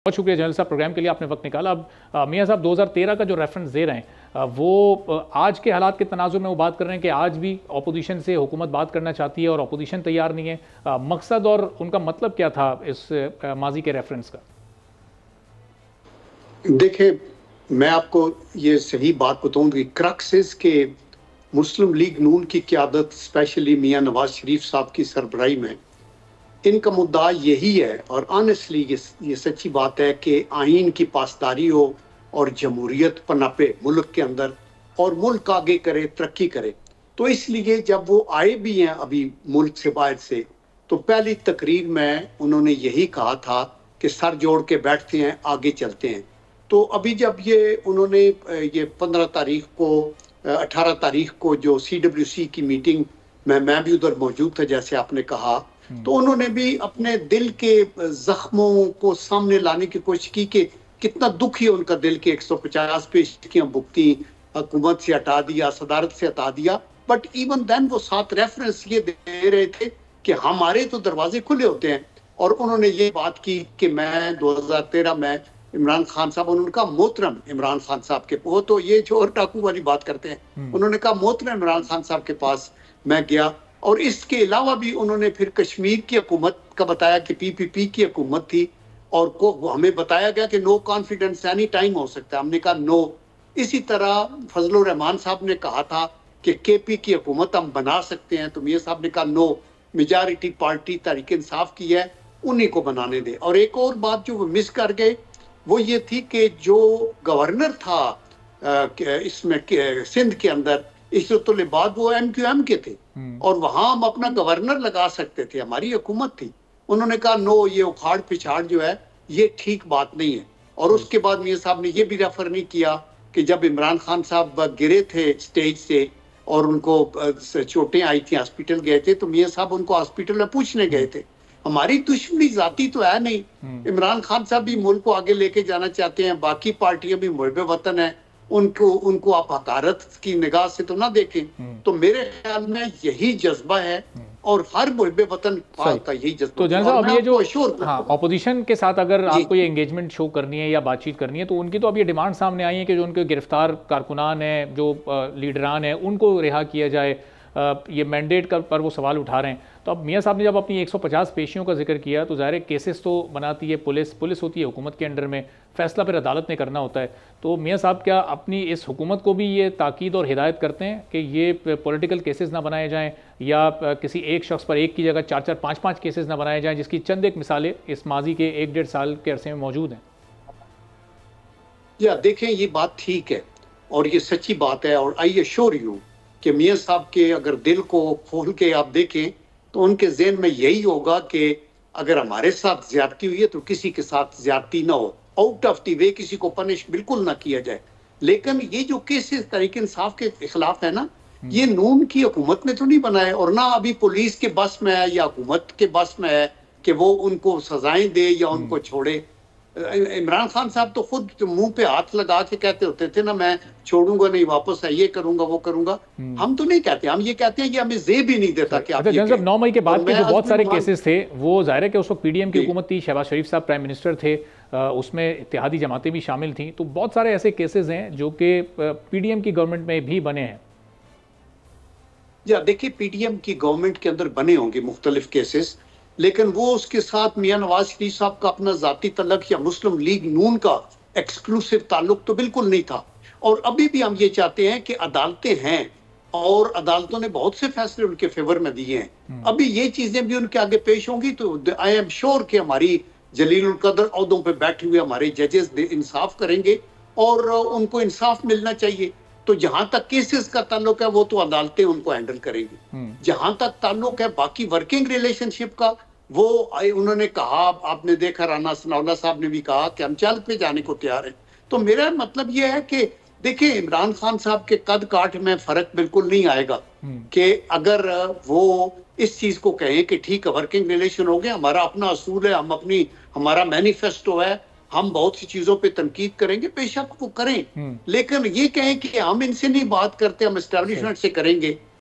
बहुत शुक्रिया जनरल साहब, प्रोग्राम के लिए आपने वक्त निकाला। अब मियां साहब 2013 का जो रेफरेंस दे रहे हैं वो आज के हालात के तनाजुर में वो बात कर रहे हैं कि आज भी अपोजिशन से हुकूमत बात करना चाहती है और अपोजिशन तैयार नहीं है। मकसद और उनका मतलब क्या था इस माजी के रेफरेंस का? देखिए, मैं आपको ये सही बात बताऊं कि क्रक्सेस के मुस्लिम लीग नून की क़यादत स्पेशली मियां नवाज शरीफ साहब की सरबराही में इनका मुद्दा यही है और ऑनेस्टली ये सच्ची बात है कि आइन की पासदारी हो और जमहूरियत पनपे मुल्क के अंदर और मुल्क आगे करे, तरक्की करे। तो इसलिए जब वो आए भी हैं अभी मुल्क से बाहर से, तो पहली तकरीर में उन्होंने यही कहा था कि सर जोड़ के बैठते हैं, आगे चलते हैं। तो अभी जब ये उन्होंने ये 15 तारीख को 18 तारीख को जो CWC की मीटिंग में मैं भी उधर मौजूद था जैसे आपने कहा, तो उन्होंने भी अपने दिल के जख्मों को सामने लाने की कोशिश की कि कितना दुखी है उनका दिल के 150 पेशियां भुगती, हुकूमत से हटा दिया, सदारत से हटा दिया। बट इवन देन वो साथ रेफरेंस ये दे रहे थे कि हमारे तो दरवाजे खुले होते हैं। और उन्होंने ये बात की कि मैं 2013 में इमरान खान साहब, उनका मोहतरम इमरान खान साहब के, वो तो ये चोर टाकू वाली बात करते हैं, उन्होंने कहा मोहतरम इमरान खान साहब के पास मैं गया। और इसके अलावा भी उन्होंने फिर कश्मीर की हुकूमत का बताया कि PPP की हुकूमत थी और को हमें बताया गया कि नो कॉन्फिडेंस एनी टाइम हो सकता है, हमने कहा नो। इसी तरह फजलुर रहमान साहब ने कहा था कि KP की हुकूमत हम बना सकते हैं, तो मियां साहब ने कहा no, majority party Tehreek Insaf की है, उन्हीं को बनाने दे। और एक और बात जो वो मिस कर गए वो ये थी कि जो गवर्नर था इसमें सिंध के अंदर इशरतुल इबाद, वो MQM के थे और वहां हम अपना गवर्नर लगा सकते थे, हमारी हुकूमत थी। उन्होंने कहा नो, ये उखाड़ पिछाड़ जो है ये ठीक बात नहीं है। और उसके बाद मियां साहब ने ये भी रेफर नहीं किया कि जब इमरान खान साहब गिरे थे स्टेज से और उनको चोटें आई थी, हॉस्पिटल गए थे, तो मियां साहब उनको हॉस्पिटल में पूछने गए थे। हमारी दुश्मनी जाती तो है नहीं, इमरान खान साहब भी मुल्क को आगे लेके जाना चाहते हैं, बाकी पार्टियां भी मुहब्बे वतन है, उनको आप हकारत की निगाह से तो ना देखें। तो मेरे ख्याल में यही जज्बा है और हर मुहब्बे वतन का यही जज्बा। तो जनरल साहब, अब ये जो ऑपोजिशन के साथ अगर आपको ये एंगेजमेंट शो करनी है या बातचीत करनी है, तो उनकी तो अब ये डिमांड सामने आई है कि जो उनके गिरफ्तार कारकुनान हैं, जो लीडरान हैं, उनको रिहा किया जाए। ये मैंडेट पर वो सवाल उठा रहे हैं। तो अब मियां साहब ने जब अपनी 150 पेशियों का जिक्र किया, तो ज़ाहिर केसेस तो बनाती है पुलिस होती है हुकूमत के अंडर में, फैसला फिर अदालत ने करना होता है। तो मियां साहब क्या अपनी इस हुकूमत को भी ये ताकीद और हिदायत करते हैं कि ये पॉलिटिकल केसेस ना बनाए जाएं या किसी एक शख्स पर एक की जगह 4-4, 5-5 केसेस ना बनाए जाएं, जिसकी चंद एक मिसालें इस माजी के 1-1.5 साल के अरसे में मौजूद हैं? या देखें, ये बात ठीक है और ये सच्ची बात है। और आई एश्योर यू कि मियां साहब के अगर दिल को खोल के आप देखें तो उनके ज़हन में यही होगा कि अगर हमारे साथ ज्यादती हुई है तो किसी के साथ ज्यादती ना हो, आउट ऑफ द वे किसी को पनिश बिल्कुल ना किया जाए। लेकिन ये जो केसेस तहरीक इंसाफ के खिलाफ है ना, ये नून की हुकूमत ने तो नहीं बनाए और ना अभी पुलिस के बस में है या हुकूमत के बस में है कि वो उनको सजाएं दे या उनको छोड़े। इमरान खान साहब तो खुद मुंह पे हाथ लगा के कहते होते थे ना, मैं छोड़ूंगा नहीं, वापस है, ये करूंगा वो करूंगा। हम तो नहीं कहते, हम ये कहते हैं कि हमें जेब भी नहीं देता कि आप ये जब 9 मई के बाद के जो बहुत सारे केसेस थे, वो जाहिर है कि उस वक्त PDM की हुकूमत थी, शहबाज शरीफ साहब प्राइम मिनिस्टर थे, उसमें इत्तेहादी जमातें भी शामिल थी, तो बहुत सारे ऐसे केसेस हैं जो कि PDM की गवर्नमेंट में भी बने हैं। या देखिए, PDM की गवर्नमेंट के अंदर बने होंगे मुख्तलिफ केसेस, लेकिन वो उसके साथ मियां नवाज शरीफ साहब का अपना जाती तल्लक या मुस्लिम लीग नून का एक्सक्लूसिव ताल्लुक तो बिल्कुल नहीं था। और अभी भी हम ये चाहते हैं कि अदालतें हैं और अदालतों ने बहुत से फैसले उनके फेवर में दिए हैं, अभी ये चीजें भी उनके आगे पेश होंगी तो आई एम श्योर कि हमारी जलील उल कदर ओहदों पे बैठे हुए हमारे जजेस इंसाफ करेंगे और उनको इंसाफ मिलना चाहिए। तो जहां तक केसेस का ताल्लुक है वो तो अदालतें उनको हैंडल करेंगी। जहां तक ताल्लुक है बाकी वर्किंग रिलेशनशिप का, वो उन्होंने कहा, आपने देखा राना सनाउल्लाह साहब ने भी कहा कि हम चाल पे जाने को तैयार हैं। तो मेरा मतलब ये है कि देखिए, इमरान खान साहब के कद काठ में फर्क बिल्कुल नहीं आएगा कि अगर वो इस चीज को कहें कि ठीक है वर्किंग रिलेशन हो गया, हमारा अपना असूल है, हमारा मैनिफेस्टो है, हम बहुत सी चीजों पे तनकीद करेंगे, बेशक वो करें। लेकिन ये कहें कि हम इनसे नहीं बात करते, हम एस्टेब्लिशमेंट से करेंगे,